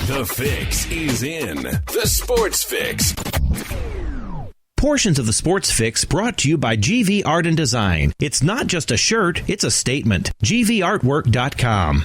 The Fix is in. The Sports Fix. Portions of the Sports Fix brought to you by GV Art and Design. It's not just a shirt, it's a statement. GVArtwork.com.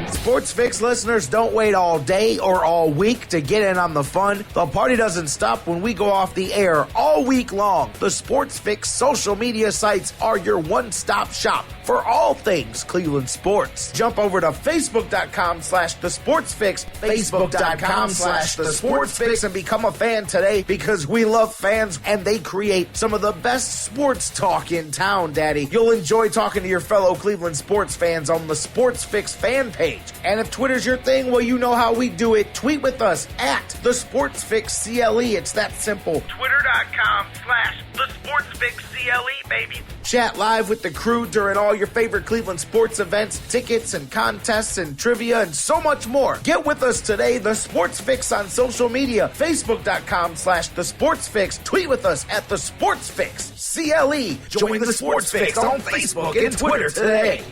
Sports Fix listeners, don't wait all day or all week to get in on the fun. The party doesn't stop when we go off the air all week long. The Sports Fix social media sites are your one-stop shop for all things Cleveland sports. Jump over to Facebook.com/TheSportsFix, Facebook.com/TheSportsFix, and become a fan today because we love fans and they create some of the best sports talk in town, Daddy. You'll enjoy talking to your fellow Cleveland sports fans on the Sports Fix fan page. And if Twitter's your thing, well, you know how we do it. Tweet with us at The Sports Fix CLE. It's that simple. Twitter.com/TheSportsFixCLE, baby. Chat live with the crew during all your favorite Cleveland sports events, tickets and contests and trivia and so much more. Get with us today, The Sports Fix on social media, Facebook.com/TheSportsFix. Tweet with us at The Sports Fix CLE. Join The Sports Fix on Facebook and Twitter today.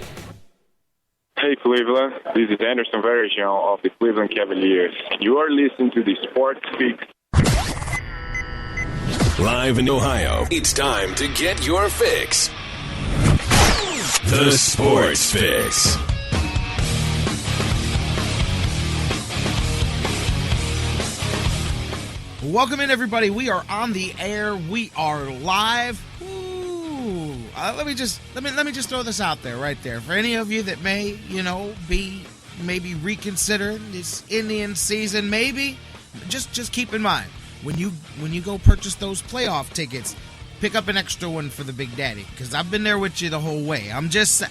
Hey Cleveland, this is Anderson Verge of the Cleveland Cavaliers. You are listening to the Sports Fix. Live in Ohio, it's time to get your fix. The Sports Fix. Welcome in, everybody. We are on the air. We are live. Let me just throw this out there, right there, for any of you that may, be maybe reconsidering this Indian season. Maybe just keep in mind when you go purchase those playoff tickets, pick up an extra one for the Big Daddy, because I've been there with you the whole way. I'm just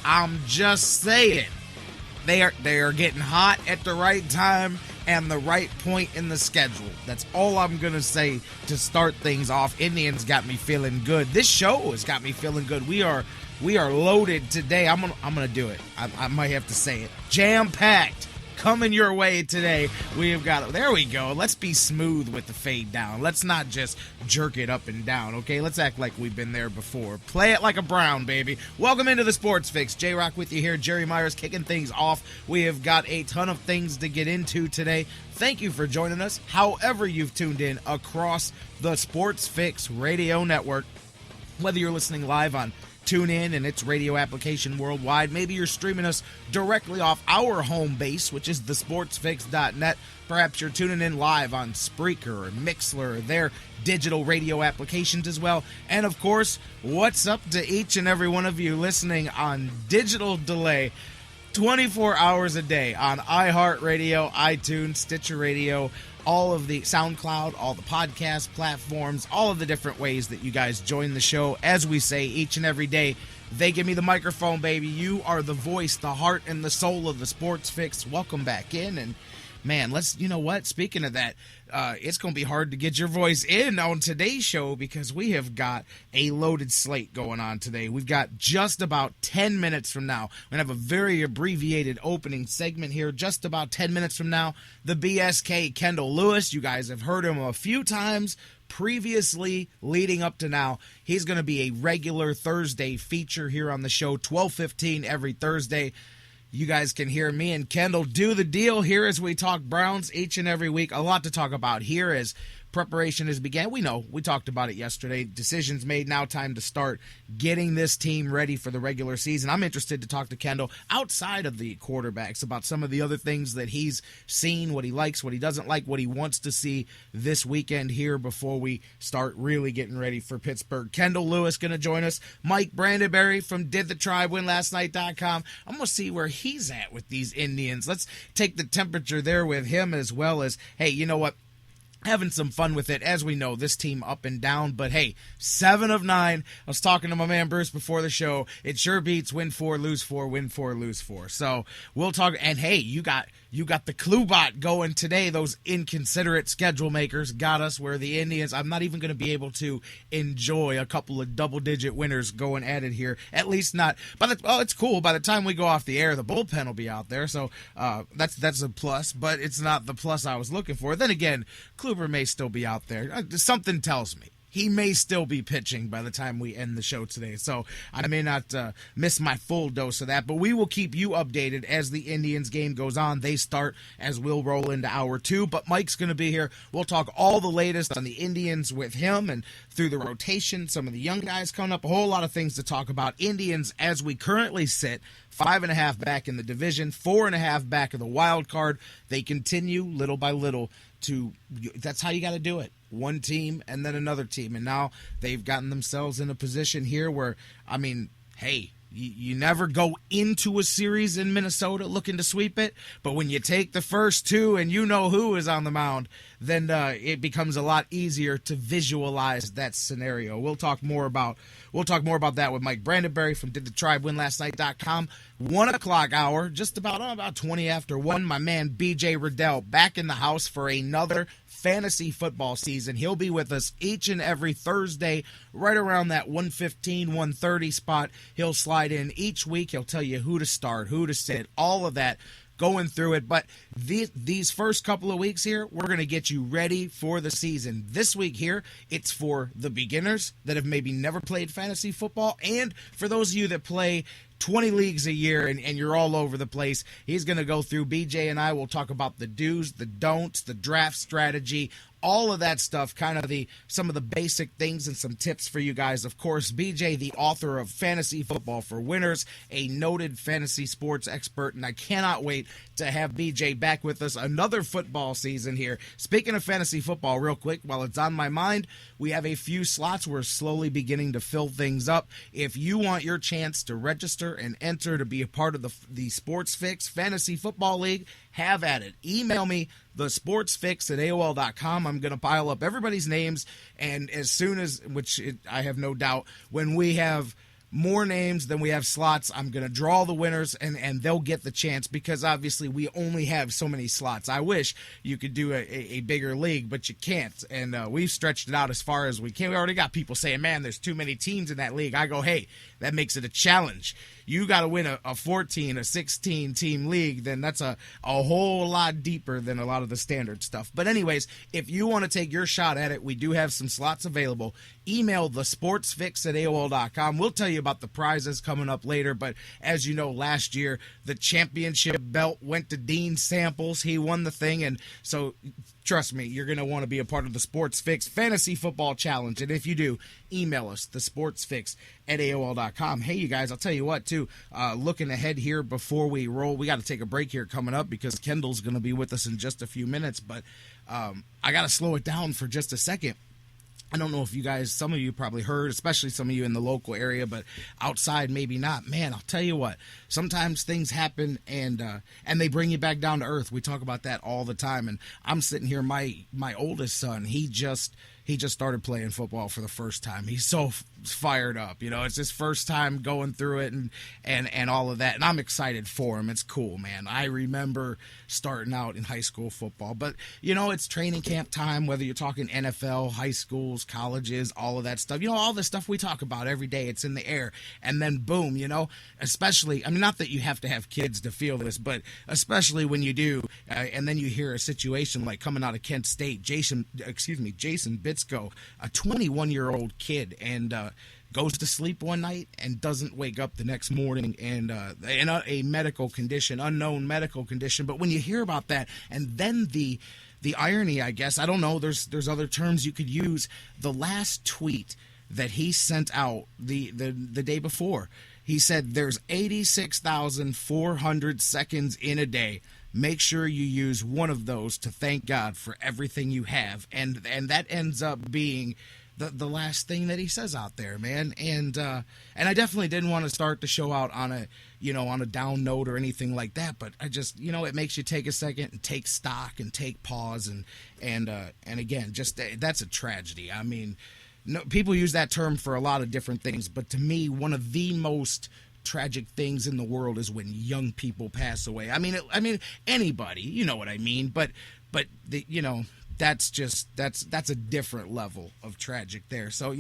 saying they are getting hot at the right time and the right point in the schedule. That's all I'm going to say to start things off. Indians got me feeling good. This show has got me feeling good. We are loaded today. I'm gonna do it. I might have to say it. Jam-packed. Coming your way today. We have got, there we go. Let's be smooth with the fade down. Let's not just jerk it up and down, okay? Let's act like we've been there before. Play it like a Brown, baby. Welcome into the Sports Fix. J-Rock with you here. Jerry Myers kicking things off. We have got a ton of things to get into today. Thank you for joining us, however you've tuned in across the Sports Fix radio network. Whether you're listening live on TuneIn and its radio application worldwide. Maybe you're streaming us directly off our home base, which is thesportsfix.net. Perhaps you're tuning in live on Spreaker or Mixler, their digital radio applications as well. And, of course, what's up to each and every one of you listening on digital delay 24 hours a day on iHeartRadio, iTunes, Stitcher Radio, all of the SoundCloud, all the podcast platforms, all of the different ways that you guys join the show. As we say each and every day, they give me the microphone, baby. You are the voice, the heart, and the soul of the Sports Fix. Welcome back in. And, man, you know what? Speaking of that, it's going to be hard to get your voice in on today's show because we have got a loaded slate going on today. We've got just about 10 minutes from now. We're going to have a very abbreviated opening segment here. Just about 10 minutes from now, the BSK Kendall Lewis. You guys have heard him a few times previously leading up to now. He's going to be a regular Thursday feature here on the show, 12:15 every Thursday. You guys can hear me and Kendall do the deal here as we talk Browns each and every week. A lot to talk about here as preparation has began. We know, we talked about it yesterday. Decisions made, now time to start getting this team ready for the regular season. I'm interested to talk to Kendall outside of the quarterbacks about some of the other things that he's seen, what he likes, what he doesn't like, what he wants to see this weekend here before we start really getting ready for Pittsburgh. Kendall Lewis going to join us. Mike Brandenberry from DidTheTribeWinLastNight.com. I'm going to see where he's at with these Indians. Let's take the temperature there with him, as well as, hey, you know what? Having some fun with it. As we know, this team up and down, but hey, 7 of 9. I was talking to my man Bruce before the show. It sure beats win 4, lose 4, win 4, lose 4. So we'll talk. And hey, you got the Cluebot going today. Those inconsiderate schedule makers got us where the Indians, I'm not even going to be able to enjoy a couple of double-digit winners going at it here. At least not. It's cool. By the time we go off the air, the bullpen will be out there. So that's a plus, but it's not the plus I was looking for. Then again, Kluber may still be out there. Something tells me he may still be pitching by the time we end the show today. So I may not miss my full dose of that, but we will keep you updated as the Indians game goes on. They start as we'll roll into hour 2, but Mike's going to be here. We'll talk all the latest on the Indians with him and through the rotation, some of the young guys coming up, a whole lot of things to talk about. Indians, as we currently sit, 5.5 back in the division, 4.5 back of the wild card. They continue little by little that's how you got to do it. One team and then another team. And now they've gotten themselves in a position here where, I mean, hey, you never go into a series in Minnesota looking to sweep it, but when you take the first 2 and you know who is on the mound, then it becomes a lot easier to visualize that scenario. We'll talk more about that with Mike Brandenberry from DidTheTribeWinLastNight.com. 1 o'clock hour, just about 20 after 1. My man BJ Rudell back in the house for another fantasy football season. He'll be with us each and every Thursday right around that 1:15, 1:30 spot. He'll slide in each week. He'll tell you who to start, who to sit, all of that, going through it. But these first couple of weeks here, we're going to get you ready for the season. This week here, it's for the beginners that have maybe never played fantasy football, and for those of you that play 20 leagues a year and you're all over the place. He's going to go through. BJ and I will talk about the do's, the don'ts, the draft strategy, all of that stuff, kind of some of the basic things and some tips for you guys. Of course, BJ, the author of Fantasy Football for Winners, a noted fantasy sports expert, and I cannot wait to have BJ back with us another football season here. Speaking of fantasy football, real quick, while it's on my mind, we have a few slots. We're slowly beginning to fill things up. If you want your chance to register and enter to be a part of the Sports Fix Fantasy Football League, have at it. Email me, thesportsfix@AOL.com. I'm going to pile up everybody's names, and as soon as, I have no doubt, when we have more names than we have slots, I'm going to draw the winners, and they'll get the chance, because obviously we only have so many slots. I wish you could do a bigger league, but you can't, and we've stretched it out as far as we can. We already got people saying, man, there's too many teams in that league. I go, hey, that makes it a challenge. You got to win a 14, a 16-team league, then that's a whole lot deeper than a lot of the standard stuff. But anyways, if you want to take your shot at it, we do have some slots available. Email thesportsfix@AOL.com. We'll tell you about the prizes coming up later, but as you know, last year, the championship belt went to Dean Samples. He won the thing, and so trust me, you're going to want to be a part of the Sports Fix Fantasy Football Challenge, and if you do, email us, thesportsfix@AOL.com. Hey, you guys, I'll tell you what, too, looking ahead here before we roll, we got to take a break here coming up because Kendall's going to be with us in just a few minutes, but I got to slow it down for just a second. I don't know if you guys, some of you probably heard, especially some of you in the local area, but outside maybe not. Man, I'll tell you what, sometimes things happen and they bring you back down to earth. We talk about that all the time, and I'm sitting here, my oldest son, he just started playing football for the first time. He's so fired up, it's his first time going through it and all of that, and I'm excited for him. It's cool, man. I remember starting out in high school football, but it's training camp time, whether you're talking NFL, high schools, colleges, all of that stuff, all the stuff we talk about every day. It's in the air, and then boom, especially, I mean, not that you have to have kids to feel this, but especially when you do, and then you hear a situation like coming out of Kent State, Jason Bitsko, a 21-year-old kid, and goes to sleep one night and doesn't wake up the next morning, and in a medical condition, unknown medical condition. But when you hear about that, and then the irony, I guess, I don't know, there's other terms you could use, the last tweet that he sent out the day before, he said, there's 86,400 seconds in a day. Make sure you use one of those to thank God for everything you have. And that ends up being the last thing that he says out there, man. And I definitely didn't want to start the show out on a down note or anything like that, but I just, it makes you take a second and take stock and take pause, and again, just that's a tragedy. I mean, no, people use that term for a lot of different things, but to me, one of the most tragic things in the world is when young people pass away. I mean anybody, you know what I mean, but that's a different level of tragic there. So,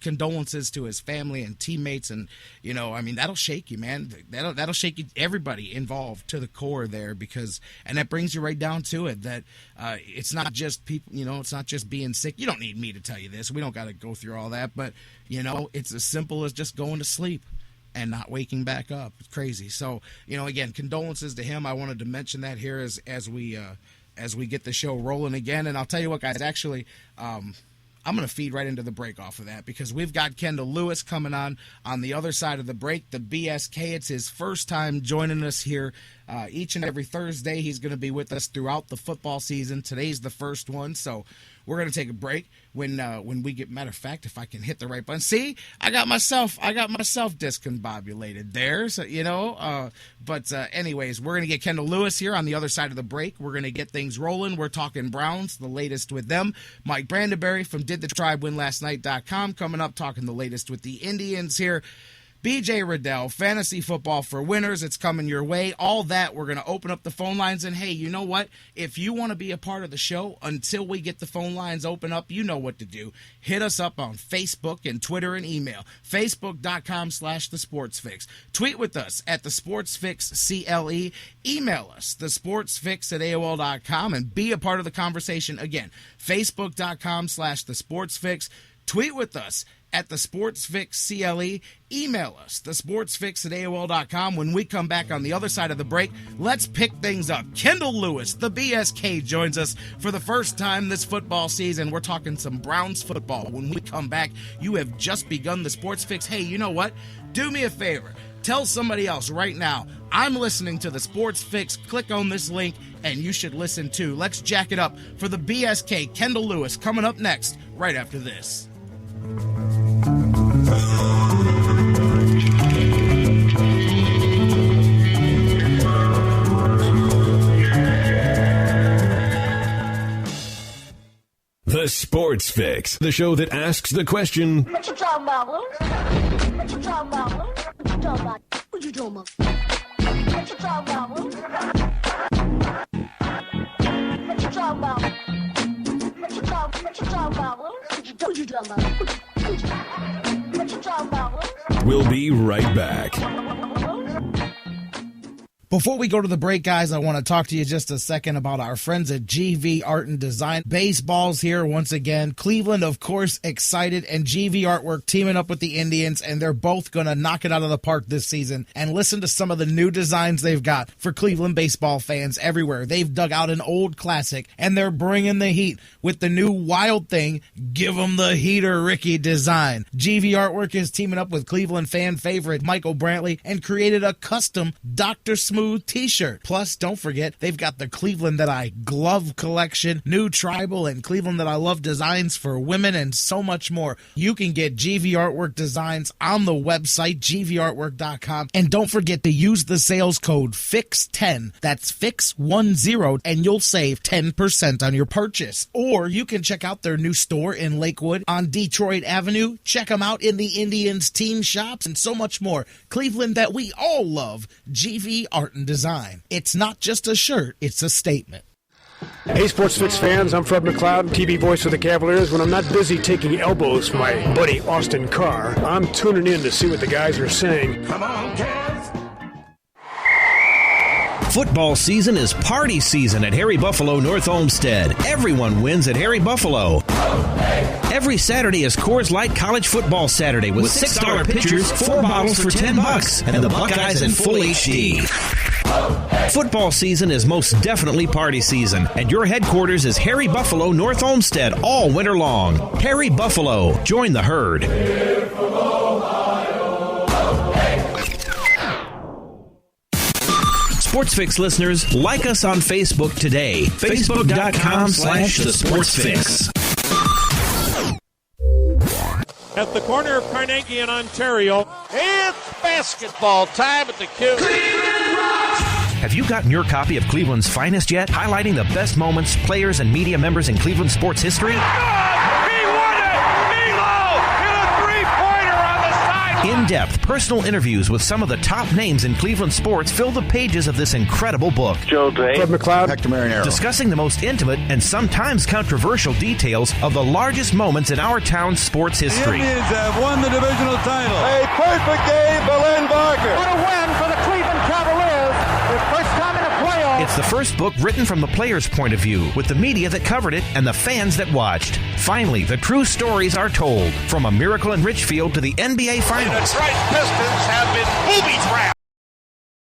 condolences to his family and teammates, and that'll shake you, man. That'll shake you, everybody involved to the core there, and that brings you right down to it that it's not just people, it's not just being sick. You don't need me to tell you this. We don't got to go through all that, but it's as simple as just going to sleep and not waking back up. It's crazy. So, again, condolences to him. I wanted to mention that here as we get the show rolling again. And I'll tell you what, guys, actually, I'm going to feed right into the break off of that, because we've got Kendall Lewis coming on the other side of the break, the BSK. It's his first time joining us here each and every Thursday. He's going to be with us throughout the football season. Today's the first one, so we're going to take a break. When we get, matter of fact, if I can hit the right button. See, I got myself discombobulated there. So, anyways, we're going to get Kendall Lewis here on the other side of the break. We're going to get things rolling. We're talking Browns, the latest with them. Mike Brandenberry from DidTheTribeWinLastNight.com coming up, talking the latest with the Indians here. BJ Rudell, Fantasy Football for Winners. It's coming your way. All that. We're going to open up the phone lines. And, hey, you know what? If you want to be a part of the show until we get the phone lines open up, you know what to do. Hit us up on Facebook and Twitter and email. Facebook.com/TheSportsFix. Tweet with us at TheSportsFixCLE. Email us, TheSportsFix@AOL.com, and be a part of the conversation. Again, Facebook.com/TheSportsFix. Tweet with us at TheSportsFixCLE. Email us, TheSportsFix@AOL.com. When we come back on the other side of the break, let's pick things up. Kendall Lewis, the BSK, joins us for the first time this football season. We're talking some Browns football. When we come back, you have just begun the Sports Fix. Hey, you know what? Do me a favor. Tell somebody else right now, I'm listening to the Sports Fix. Click on this link, and you should listen too. Let's jack it up for the BSK. Kendall Lewis coming up next, right after this. The Sports Fix, the show that asks the question, what you talking about, Lou? What you talking about, Lou? What you talking about? What you talking about? What you talking about, Lou? What you talking about? What you talking about, Lou? What you talking about? What you talking about, Lou? We'll be right back. Before we go to the break, guys, I want to talk to you just a second about our friends at GV Art and Design. Baseball's here once again. Cleveland, of course, excited, and GV Artwork teaming up with the Indians, and they're both going to knock it out of the park this season. And listen to some of the new designs they've got for Cleveland baseball fans everywhere. They've dug out an old classic, and they're bringing the heat with the new Wild Thing, Give 'em the Heater Ricky design. GV Artwork is teaming up with Cleveland fan favorite Michael Brantley and created a custom Dr. Smooth t-shirt. Plus, don't forget, they've got the Cleveland That I glove collection, new tribal and Cleveland That I love designs for women, and so much more. You can get GV Artwork designs on the website, gvartwork.com. And don't forget to use the sales code FIX10. That's FIX10, and you'll save 10% on your purchase. Or you can check out their new store in Lakewood on Detroit Avenue. Check them out in the Indians team shops and so much more. Cleveland That we all love, GV Art and Design. It's not just a shirt, it's a statement. Hey, Sports Fix fans, I'm Fred McLeod, TV voice for the Cavaliers. When I'm not busy taking elbows from my buddy Austin Carr, I'm tuning in to see what the guys are saying. Come on, Cavs! Football season is party season at Harry Buffalo North Olmsted. Everyone wins at Harry Buffalo. Every Saturday is Coors Light College Football Saturday with $6 pitchers, 4 bottles for $10, and the Buckeyes in full HD. Football season is most definitely party season, and your headquarters is Harry Buffalo North Olmsted all winter long. Harry Buffalo, join the herd. Sports Fix listeners, like us on Facebook today. Facebook.com/TheSportsFix. At the corner of Carnegie and Ontario, it's basketball time at the Q. Have you gotten your copy of Cleveland's Finest yet? Highlighting the best moments, players, and media members in Cleveland sports history? He won it! Milo hit a three-pointer on the sideline! In-depth personal interviews with some of the top names in Cleveland sports fill the pages of this incredible book. Joe Day, Fred McLeod, Hector Marinero. Discussing the most intimate and sometimes controversial details of the largest moments in our town's sports history. The Indians have won the divisional title. A perfect game for Len Barker. What a win for the Cleveland Cavaliers. Their first time in a playoff. It's the first book written from the player's point of view, with the media that covered it and the fans that watched. Finally, the true stories are told, from a miracle in Richfield to the NBA Finals. And the Detroit Pistons have been booby-trapped